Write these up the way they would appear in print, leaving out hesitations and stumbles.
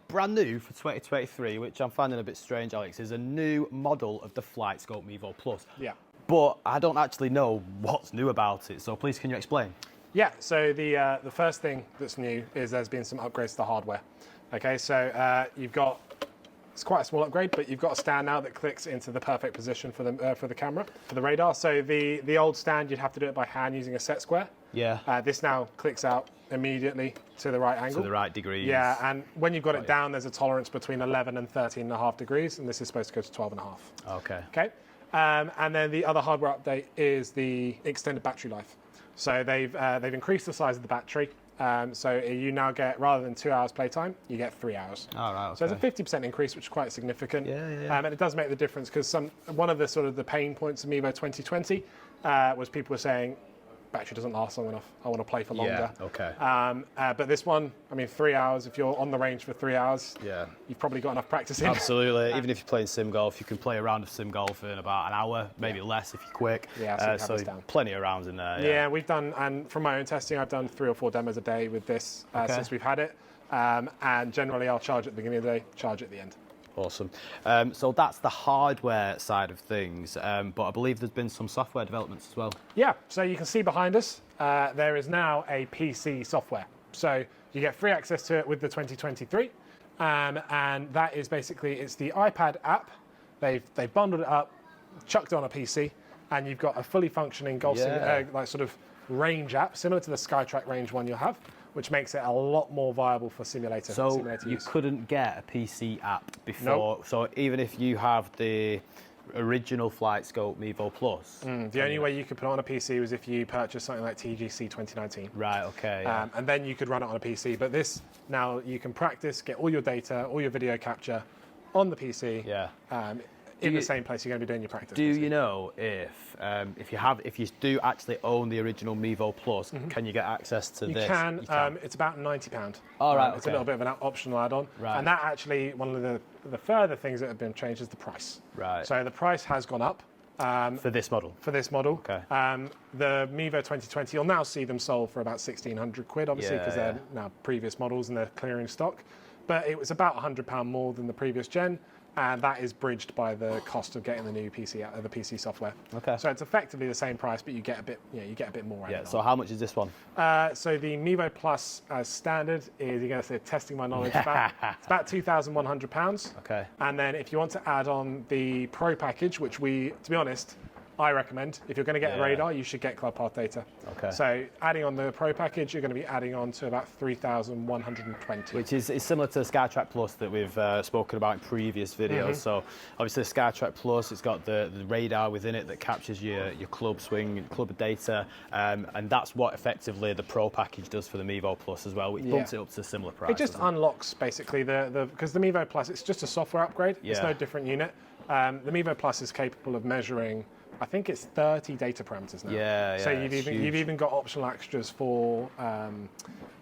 brand new for 2023, which I'm finding a bit strange, Alex, is a new model of the Flightscope Mevo Plus. Yeah. But I don't actually know what's new about it, so please can you explain? Yeah, so the first thing that's new is there's been some upgrades to the hardware. Okay, so you've got, it's quite a small upgrade, but you've got a stand now that clicks into the perfect position for the camera, for the radar. So the old stand, you'd have to do it by hand using a set square. Yeah. This now clicks out immediately to the right angle. To the right degrees. Yeah, and when you've got it down, there's a tolerance between 11 and 13.5 degrees, and this is supposed to go to 12.5. Okay. Okay, and then the other hardware update is the extended battery life. So they've increased the size of the battery. So you now get, rather than 2 hours playtime, you get 3 hours. All right, okay. So it's a 50% increase, which is quite significant. Yeah. And it does make the difference because one of the sort of the pain points of Mevo 2020 was people were saying, battery doesn't last long enough. I want to play for longer. Yeah, okay. But this one, I mean, 3 hours, if you're on the range for 3 hours, you've probably got enough practice in. Absolutely. Even if you're playing sim golf, you can play a round of sim golf in about an hour, maybe less if you're quick. Yeah, so plenty of rounds in there. Yeah, we've done, and from my own testing, I've done 3 or 4 demos a day with this since we've had it. And generally, I'll charge at the beginning of the day, charge at the end. Awesome. So that's the hardware side of things, but I believe there's been some software developments as well. Yeah, so you can see behind us, there is now a PC software. So you get free access to it with the 2023, and that is basically, it's the iPad app. They've bundled it up, chucked it on a PC, and you've got a fully functioning golf like sort of range app, similar to the SkyTrack range one you'll have, which makes it a lot more viable for simulator you use. couldn't get a PC app before, Nope. So even if you have the original Flightscope Mevo Plus. The only way you could put it on a PC was if you purchased something like TGC 2019. Right, okay. And then you could run it on a PC. But this, now you can practice, get all your data, all your video capture on the PC. Yeah. In the same place you're going to be doing your practice. Do you know if you do actually own the original Mevo Plus, can you get access to this? You can. It's about £90. Oh, right, It's a little bit of an optional add-on. Right. And that actually, one of the further things that have been changed is the price. Right. So the price has gone up. For this model? For this model. Okay. The Mevo 2020, you'll now see them sold for about 1,600 quid, obviously, because they're now previous models and they're clearing stock. But it was about £100 more than the previous gen. And that is bridged by the cost of getting the new PC, the PC software. Okay. So it's effectively the same price, but you get a bit, you get a bit more. Yeah. So how much is this one? So the Mevo Plus as standard is, you're going to say, testing my knowledge, it's about £2,100. Okay. And then if you want to add on the Pro package, which to be honest, I recommend, if you're going to get a radar, you should get Club Path data. Okay. So adding on the Pro package, you're going to be adding on to about 3,120. Which is Similar to the SkyTrack Plus that we've spoken about in previous videos. So obviously the SkyTrack Plus, it's got the radar within it that captures your club swing, club data, and that's what effectively the Pro package does for the Mevo Plus as well, which bumps it up to a similar price. It just unlocks basically because the Mevo Plus, it's just a software upgrade. It's no different unit. The Mevo Plus is capable of measuring, I think it's 30 data parameters now. Yeah. So you've even got optional extras for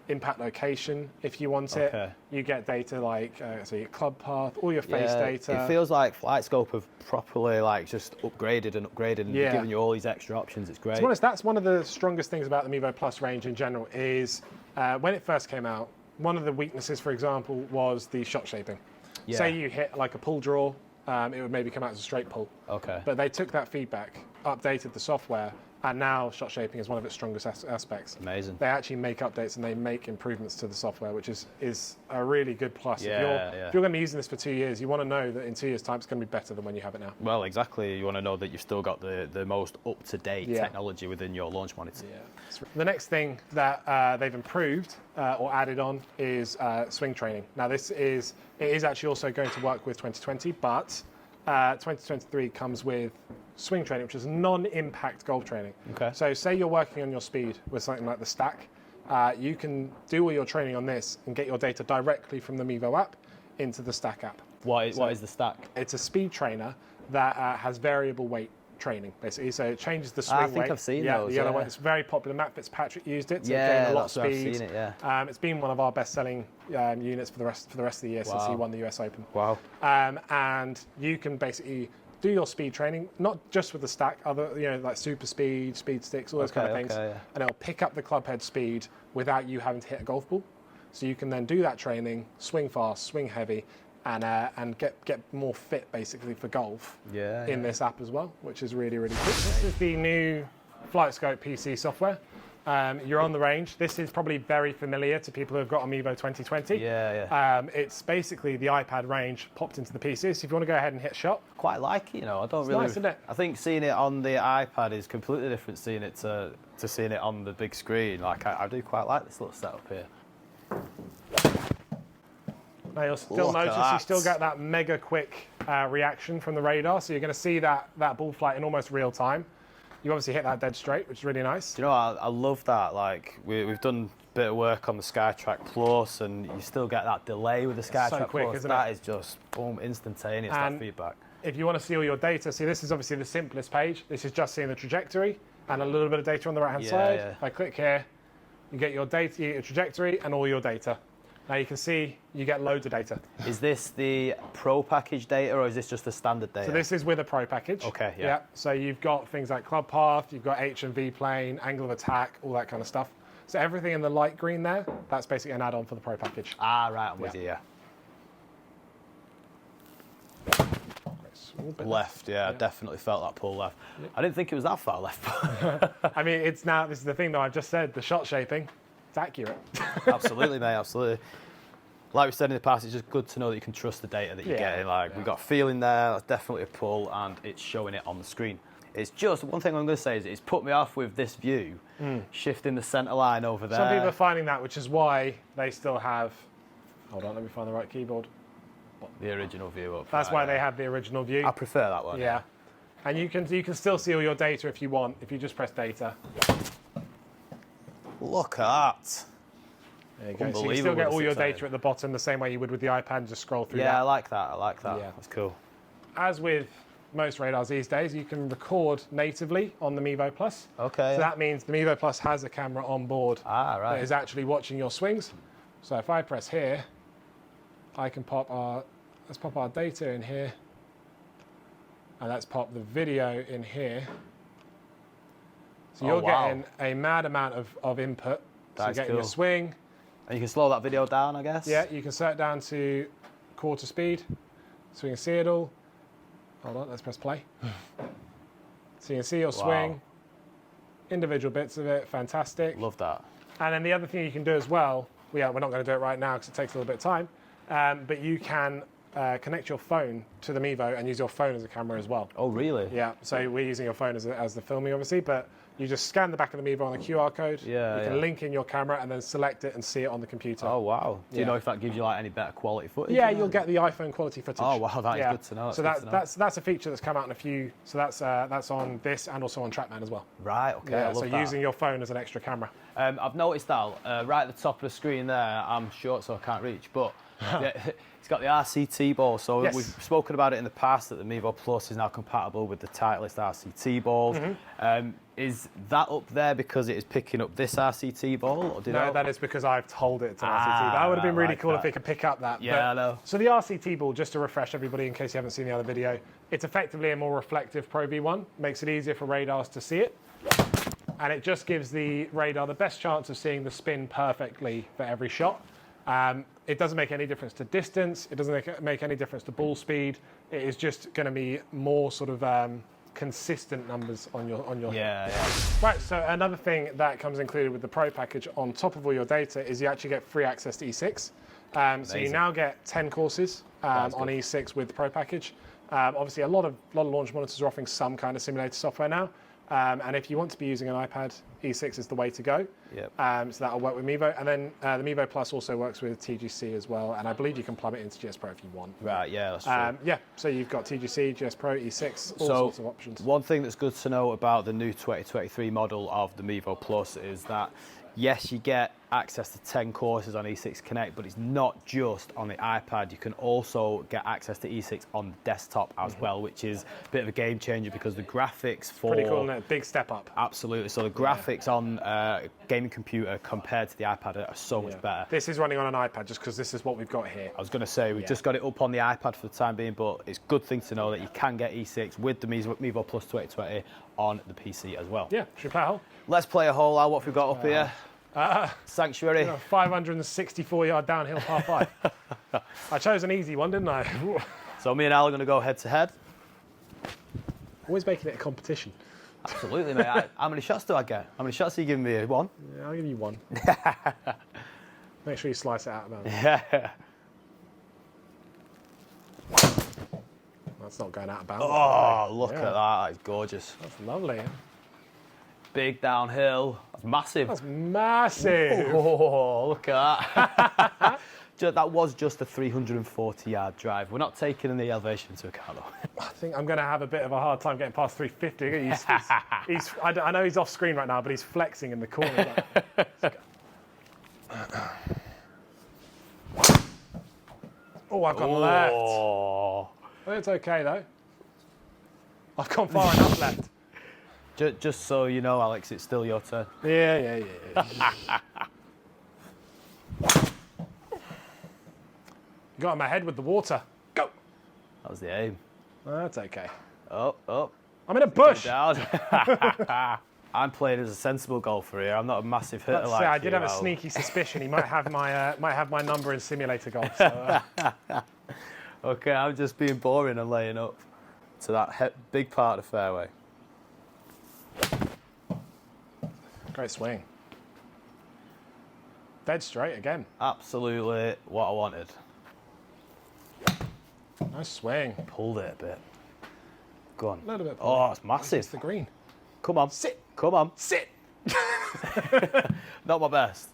impact location if you want it. You get data like so your club path, all your face data. It feels like Flightscope have properly just upgraded and given you all these extra options. It's great. To be honest, that's one of the strongest things about the Mevo Plus range in general is when it first came out, one of the weaknesses, for example, was the shot shaping. Yeah. Say you hit like a pull draw, it would maybe come out as a straight pull. Okay. But they took that feedback, updated the software, and now shot shaping is one of its strongest aspects. Amazing. They actually make updates and they make improvements to the software, which is a really good plus. If you're going to be using this for 2 years, you want to know that in 2 years' time it's going to be better than when you have it now. Well, exactly. You want to know that you've still got the most up-to-date technology within your launch monitor. Yeah. The next thing that they've improved or added on is swing training. Now, it is actually also going to work with 2020, but 2023 comes with swing training, which is non-impact golf training. Okay. So say you're working on your speed with something like the Stack, you can do all your training on this and get your data directly from the Mevo app into the Stack app. What is the Stack? It's a speed trainer that has variable weight training, basically. So it changes the swing weight. I think I've seen those. The yellow one. It's very popular. Matt Fitzpatrick used it to gain a lot of speed. I've seen it, it's been one of our best-selling units for the rest of the year since he won the US Open. Wow. And you can basically do your speed training, not just with the Stack, other like super speed, speed sticks, all those kind of things, and it'll pick up the club head speed without you having to hit a golf ball. So you can then do that training, swing fast, swing heavy, and get more fit basically for golf in this app as well, which is really, really cool. This is the new Flightscope PC software. You're on the range. This is probably very familiar to people who have got a Mevo 2020. It's basically the iPad range popped into the PC. So if you want to go ahead and hit shot. Quite like it, you know. I don't really. Nice, isn't it? I think seeing it on the iPad is completely different seeing it to seeing it on the big screen. Like I do quite like this little setup here. Now you'll still notice you still get that mega quick reaction from the radar. So you're going to see that ball flight in almost real time. You obviously hit that dead straight, which is really nice. Do you know, I love that. Like we've done a bit of work on the SkyTrack Plus, and you still get that delay with the SkyTrack quick, Plus. isn't that it? is just boom, instantaneous. That feedback. If you want to see all your data, see this is obviously the simplest page. This is just seeing the trajectory and a little bit of data on the right-hand side. If I click here, you get your data, you get your trajectory, and all your data. Now you can see you get loads of data. Is this the Pro package data, or is this just the standard data? So this is with a Pro package. Okay, yeah. So you've got things like club path, you've got H and V plane, angle of attack, all that kind of stuff. So everything in the light green there, that's basically an add-on for the Pro package. Ah, right, I'm with you, Left, I definitely felt that pull left. I didn't think it was that far left. I mean, this is the thing though, I've just said, the shot shaping, it's accurate. Absolutely, mate, absolutely. Like we said in the past, it's just good to know that you can trust the data that you're getting. Like, we've got a feeling there, that's definitely a pull, and it's showing it on the screen. It's just, one thing I'm going to say is it's put me off with this view, shifting the centre line over there. Some people are finding that, which is why they still have, hold on, let me find the right keyboard. The original view up. That's why they have the original view. I prefer that one. Yeah. And you can still see all your data if you want, if you just press data. Look at that. There you go. So you can still get all your data at the bottom the same way you would with the iPad and just scroll through that. Yeah, I like that. Yeah. That's cool. As with most radars these days, you can record natively on the Mevo Plus. Okay. So that means the Mevo Plus has a camera on board that is actually watching your swings. So if I press here, I can let's pop our data in here, and let's pop the video in here. So you're getting a mad amount of input. So you're getting your swing. And you can slow that video down, I guess? Yeah, you can set it down to quarter speed, so you can see it all. Hold on, let's press play. So you can see your swing, individual bits of it, fantastic. Love that. And then the other thing you can do as well, we're not going to do it right now because it takes a little bit of time, but you can connect your phone to the Mevo and use your phone as a camera as well. Oh, really? Yeah, so we're using your phone as the filming, obviously, but you just scan the back of the Mevo on the QR code. You can link in your camera and then select it and see it on the computer. Oh, wow. Do you know if that gives you like any better quality footage? Yeah, you'll get the iPhone quality footage. Oh, wow, that is good to know. So that's a feature that's come out in a few. So that's on this and also on TrackMan as well. Right. Okay. Yeah, I love so that. using your phone as an extra camera. I've noticed that right at the top of the screen there. I'm short, so I can't reach, but. It's got the RCT ball, so we've spoken about it in the past that the Mevo Plus is now compatible with the Titleist RCT balls. Is that up there because it is picking up this RCT ball? Or No, that is because I've told it to RCT. That would have been really cool if it could pick up that. Yeah, I know. So the RCT ball, just to refresh everybody in case you haven't seen the other video, it's effectively a more reflective Pro V1, makes it easier for radars to see it. And it just gives the radar the best chance of seeing the spin perfectly for every shot. It doesn't make any difference to distance. It doesn't make any difference to ball speed. It is just going to be more sort of consistent numbers on your hit. Right, so another thing that comes included with the Pro package on top of all your data is you actually get free access to E6. So you now get 10 courses on E6 with the Pro package. Obviously, a lot of launch monitors are offering some kind of simulator software now. And if you want to be using an iPad, E6 is the way to go. So that'll work with Mevo. And then the Mevo Plus also works with TGC as well. And I believe you can plug it into GS Pro if you want. Right, yeah, that's true. So you've got TGC, GS Pro, E6, all sorts of options. One thing that's good to know about the new 2023 model of the Mevo Plus is that, yes, you get access to 10 courses on E6 Connect, but it's not just on the iPad. You can also get access to E6 on the desktop as well, which is a bit of a game changer because the graphics for... Pretty cool, isn't it? Big step up. Absolutely. So the graphics on a gaming computer compared to the iPad are so much better. This is running on an iPad just because this is what we've got here. I was going to say, we've just got it up on the iPad for the time being, but it's a good thing to know that you can get E6 with the Mevo Plus 2020 on the PC as well. Yeah, should we play a hole? Let's play a hole. What have we got up here? Sanctuary. 564-yard downhill par 5. I chose an easy one, didn't I? So me and Al are going to go head to head. Always making it a competition. Absolutely, mate. How many shots do I get? How many shots are you giving me? One? Yeah, I'll give you one. Make sure you slice it out of bounds. Yeah. That's not going out of bounds. Oh, look at that. It's gorgeous. That's lovely. Big downhill. That's massive. That's massive. Oh, look at that. That was just a 340-yard drive. We're not taking the elevation into account, though. I think I'm going to have a bit of a hard time getting past 350. I know he's off screen right now, but he's flexing in the corner. Oh, I've gone left. Oh. It's okay, though. I've gone far enough left. Just so you know, Alex, it's still your turn. Yeah. Got in my head with the water. Go. That was the aim. That's okay. Oh. I'm in a bush. Down. I'm playing as a sensible golfer here. I'm not a massive hitter like you. I did have a sneaky suspicion he might have my number in simulator golf. So, Okay, I'm just being boring and laying up to that big part of the fairway. Great swing. Dead straight again. Absolutely what I wanted. Nice swing. Pulled it a bit. Go on. A little bit. Oh, it's massive. It's the green. Come on. Sit. Come on. Sit. Not my best.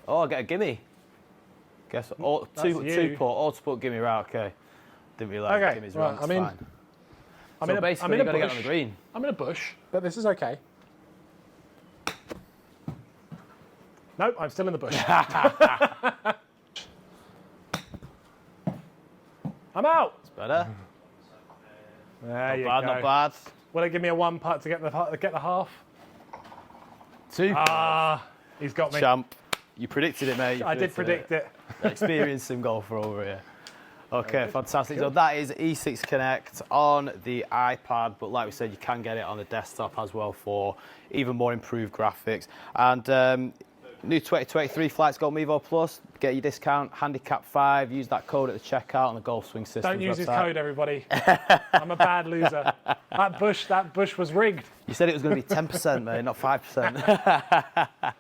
Oh, I get a gimme. Guess what? Two putt, auto putt, gimme, right, okay. Didn't realise the gimme's wrong, it's fine. So basically, you've got to get on the green. I'm in a bush, but this is okay. Nope, I'm still in the bush. I'm out. It's better. There you Not bad, go. not bad. Will it give me a one putt to get the half? Two. He's got me. Champ. You predicted it, mate. I did predict it. Experienced sim golfer over here. Okay, fantastic. So that is E6 Connect on the iPad, but like we said, you can get it on the desktop as well for even more improved graphics. And new 2023 Flightscope Mevo Plus, get your discount, handicap 5, use that code at the checkout on the Golf Swing Systems Don't use website. his code, everybody. I'm a bad loser. That bush was rigged. You said it was going to be 10%, mate, not 5%.